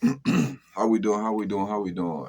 How we doing? How we doing? How we doing?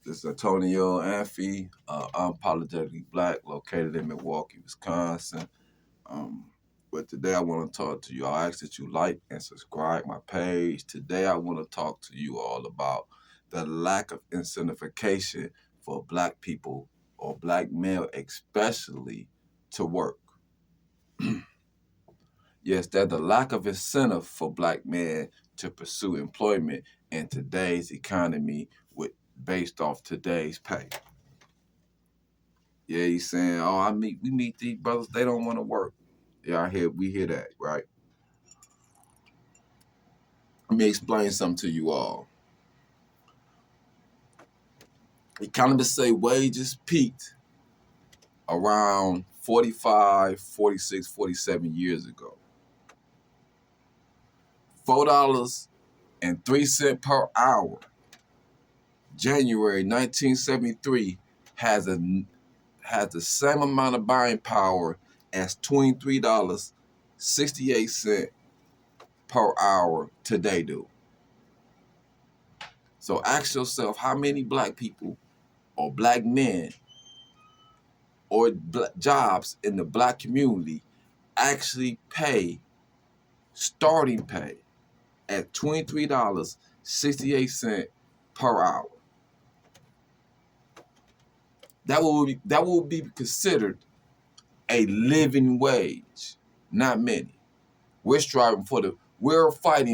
This is Antonio Amphy, unapologetically black, located in Milwaukee, Wisconsin. Um, but today I want to talk to you. I ask that you like and subscribe my page. Today I want to talk to you all about the lack of incentivization for black people or black male, especially to work. Yes, there's the lack of incentive for black men to pursue employment in today's economy with based off today's pay. Yeah, he's saying, "Oh, we meet these brothers, they don't want to work." Yeah, we hear that, right? Let me explain something to you all. Economists say wages peaked around 45, 46, 47 years ago. $4.03 per hour. January 1973 has the same amount of buying power as $23.68 per hour today do. So ask yourself how many black people or black men or jobs in the black community actually pay starting pay at $23.68 per hour. That will be considered a living wage, not many. We're fighting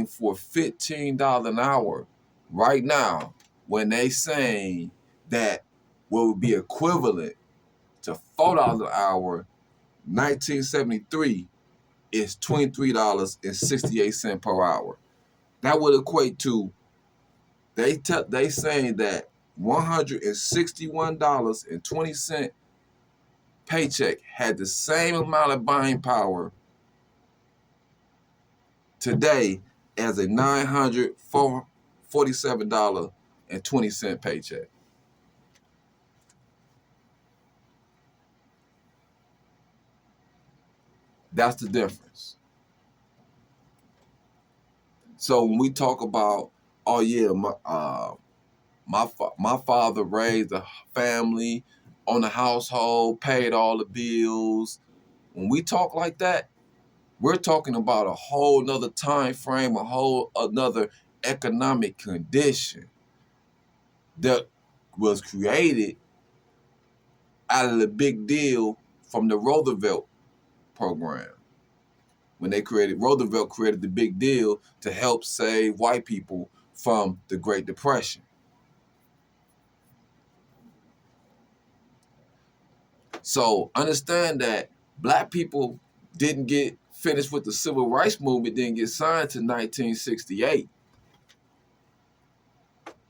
for $15 an hour right now when they saying that what would be equivalent to $4 an hour, 1973 is $23.68 per hour. That would equate to they saying that $161.20 paycheck had the same amount of buying power today as a $947.20 paycheck. That's the difference. So when we talk about, oh yeah, my father raised a family on the household, paid all the bills. When we talk like that, we're talking about a whole nother time frame, a whole another economic condition that was created out of the big deal from the Roosevelt program. When Roosevelt created the big deal to help save white people from the Great Depression. So understand that black people didn't get finished with the civil rights movement, didn't get signed to 1968.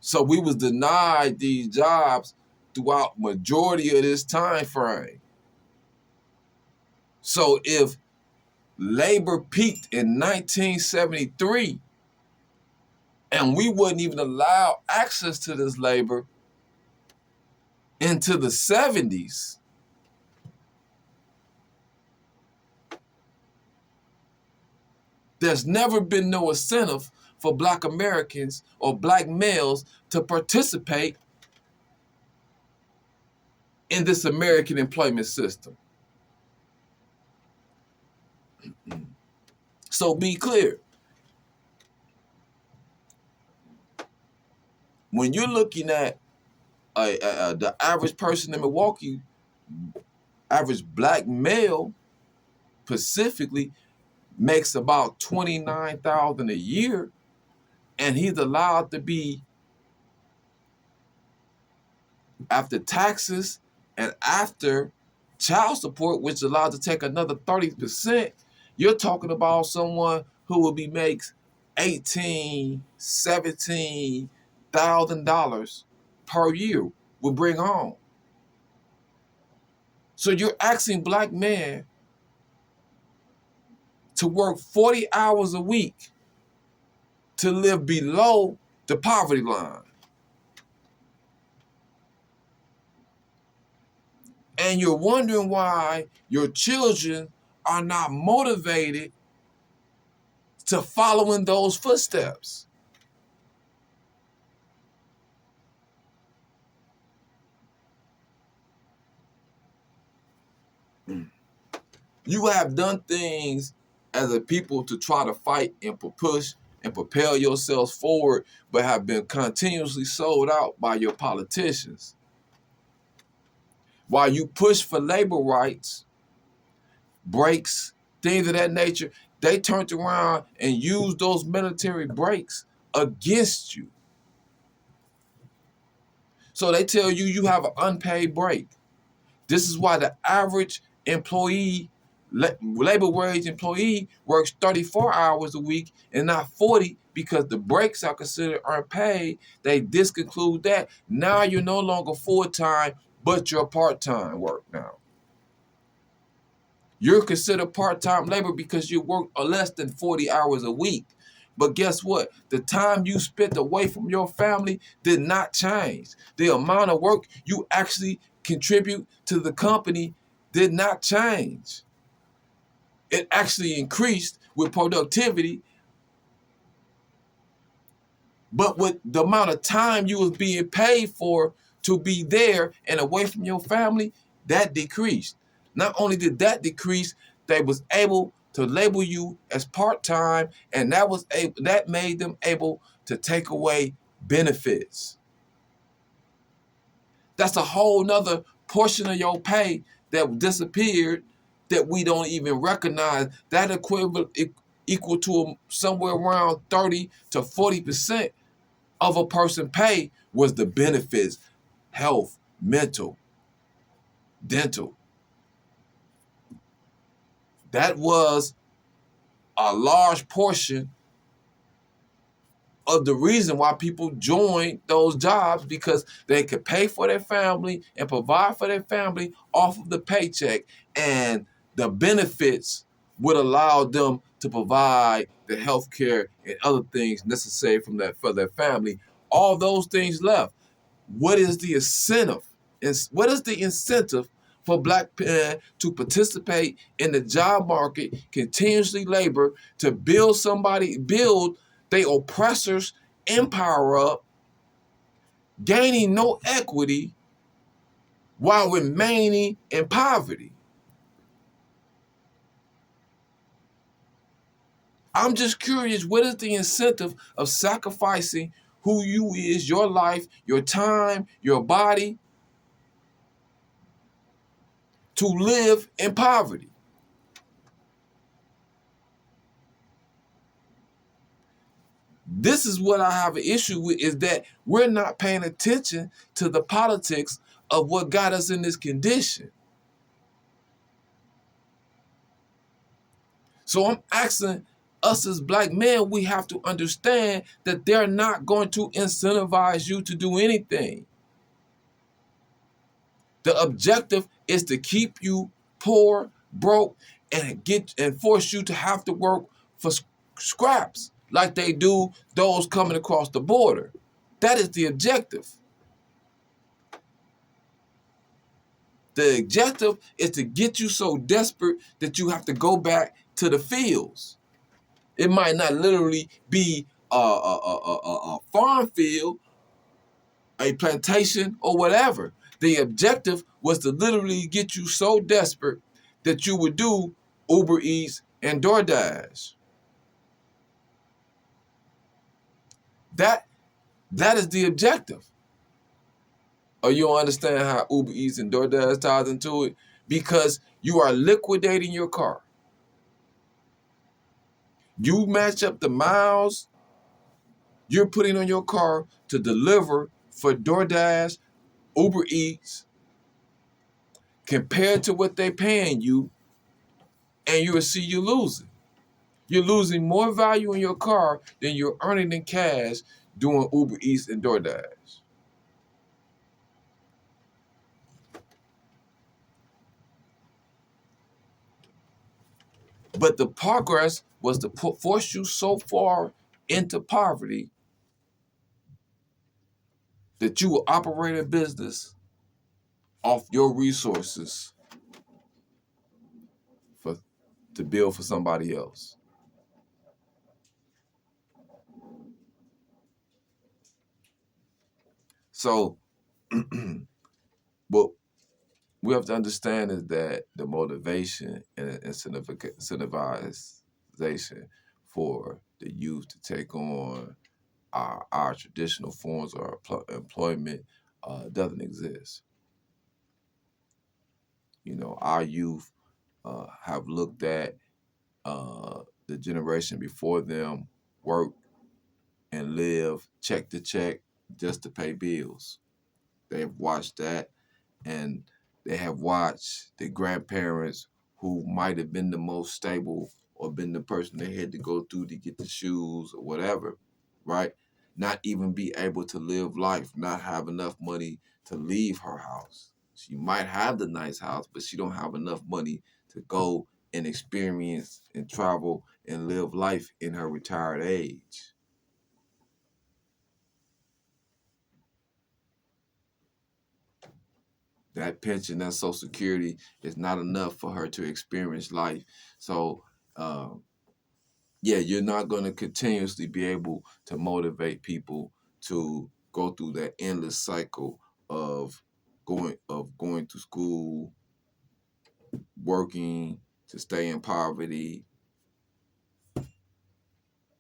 So we was denied these jobs throughout majority of this time frame. So if labor peaked in 1973 and we wouldn't even allow access to this labor into the 70s, there's never been no incentive for black Americans or black males to participate in this American employment system. So be clear. When you're looking at the average person in Milwaukee, average black male specifically makes about $29,000 a year, and he's allowed to be, after taxes and after child support, which is allowed to take another 30%. You're talking about someone who will be makes $18,000-$17,000 per year will bring home. So you're asking black men to work 40 hours a week to live below the poverty line. And you're wondering why your children are not motivated to follow in those footsteps. You have done things as a people to try to fight and push and propel yourselves forward, but have been continuously sold out by your politicians. While you push for labor rights, breaks, things of that nature, they turned around and used those military breaks against you. So they tell you you have an unpaid break. This is why the average employee, labor wage employee, works 34 hours a week and not 40, because the breaks are considered unpaid. They disconclude that. Now you're no longer full-time, but you're part-time work now. You're considered part-time labor because you work less than 40 hours a week. But guess what? The time you spent away from your family did not change. The amount of work you actually contribute to the company did not change. It actually increased with productivity, but with the amount of time you was being paid for to be there and away from your family, that decreased. Not only did that decrease, they was able to label you as part-time, and that made them able to take away benefits. That's a whole nother portion of your pay that disappeared that we don't even recognize. That equal to somewhere around 30 to 40% of a person pay was the benefits, health, mental, dental. That was a large portion of the reason why people joined those jobs, because they could pay for their family and provide for their family off of the paycheck, and the benefits would allow them to provide the health care and other things necessary for their family. All those things left. What is the incentive? What is the incentive for Black men to participate in the job market, continuously labor to build their oppressors' empire up, gaining no equity while remaining in poverty? I'm just curious, what is the incentive of sacrificing who you is, your life, your time, your body, to live in poverty? This is what I have an issue with, is that we're not paying attention to the politics of what got us in this condition. So I'm asking us as Black men, we have to understand that they're not going to incentivize you to do anything. The objective is to keep you poor, broke, and force you to have to work for scraps like they do those coming across the border. That is the objective. The objective is to get you so desperate that you have to go back to the fields. It might not literally be a farm field, a plantation, or whatever. The objective was to literally get you so desperate that you would do Uber Eats and DoorDash. That is the objective. Or you don't understand how Uber Eats and DoorDash ties into it? Because you are liquidating your car. You match up the miles you're putting on your car to deliver for DoorDash, Uber Eats, compared to what they're paying you, and you will see you losing. You're losing more value in your car than you're earning in cash doing Uber Eats and DoorDash. But the progress was to force you so far into poverty that you will operate a business off your resources to build for somebody else. So, what we have to understand is that the motivation and incentivization for the youth to take on our traditional forms of employment doesn't exist. You know, our youth have looked at the generation before them work and live check to check just to pay bills. They have watched that, and they have watched the grandparents who might have been the most stable or been the person they had to go through to get the shoes or whatever, right? Not even be able to live life, not have enough money to leave her house. She might have the nice house, but she don't have enough money to go and experience and travel and live life in her retired age. That pension, that Social Security is not enough for her to experience life. So, um, yeah, you're not going to continuously be able to motivate people to go through that endless cycle of going to school, working to stay in poverty,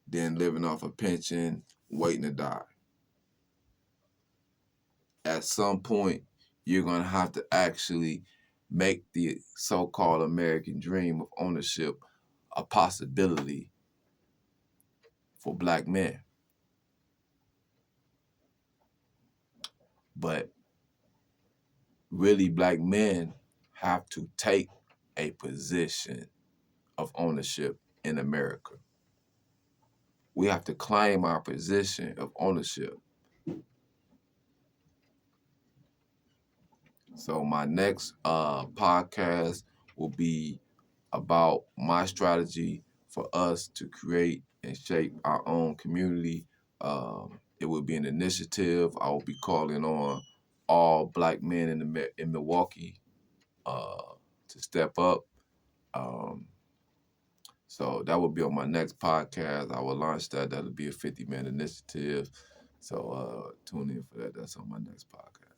then living off a pension, waiting to die. At some point, you're going to have to actually make the so-called American dream of ownership a possibility for black men. But really, black men have to take a position of ownership in America. We have to claim our position of ownership. So my next podcast will be about my strategy for us to create and shape our own community. It will be an initiative. I will be calling on all black men in Milwaukee to step up. Um, so that will be on my next podcast. I will launch that. That'll be a 50-man initiative. So tune in for that. That's on my next podcast.